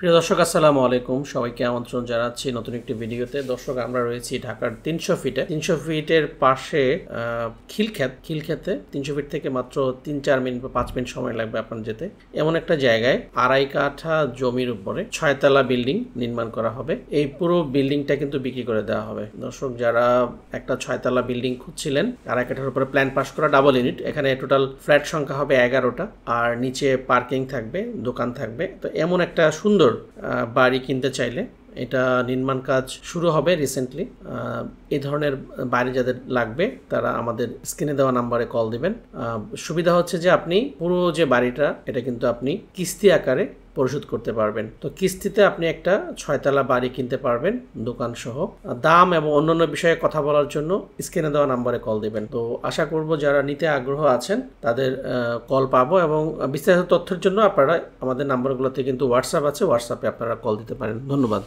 প্রিয় দর্শক আসসালামু আলাইকুম, সবাইকে আমন্ত্রণ জানাচ্ছি নতুন একটি ভিডিওতে। দর্শক, আমরা রয়েছি ঢাকার 300 ফিটের পাশে খিলক্ষেতে। 300 ফিট থেকে মাত্র 3-4 মিনিট বা 5 মিনিট সময় লাগবে আপনার যেতে। এমন একটা জায়গায় 2.5 কাঠা জমির উপরে 6 তলা বিল্ডিং নির্মাণ করা হবে। এই পুরো বিল্ডিংটা কিন্তু বিক্রি করে দেওয়া হবে। দর্শক, যারা একটা 6 তলা বিল্ডিং খুঁজছিলেন, 2.5 কাঠার উপরে প্ল্যান পাস করা ডাবল ইউনিট, এখানে টোটাল ফ্ল্যাট সংখ্যা হবে 11টা, আর নিচে পার্কিং থাকবে, দোকান থাকবে। তো এমন একটা সুন্দর বাড়ি কিনতে চাইলে এটা নির্মাণ কাজ শুরু হবে রিসেন্টলি। এই ধরনের বাড়ি যাদের লাগবে তারা আমাদের স্ক্রিনে দেওয়া নাম্বারে কল দিবেন। সুবিধা হচ্ছে যে আপনি পুরো যে বাড়িটা এটা কিন্তু আপনি কিস্তি আকারে পরিশোধ করতে পারবেন। তো কিস্তিতে আপনি একটা 6 তলা বাড়ি কিনতে পারবেন দোকান সহ। দাম এবং অন্যান্য বিষয়ে কথা বলার জন্য স্ক্রিনে দেওয়া নাম্বারে কল দিবেন। তো আশা করব যারা নিতে আগ্রহ আছেন তাদের কল পাবো, এবং বিস্তারিত তথ্যের জন্য আপনারা আমাদের নাম্বারগুলোতে কিন্তু হোয়াটসঅ্যাপ আছে, হোয়াটসঅ্যাপে আপনারা কল দিতে পারেন। ধন্যবাদ।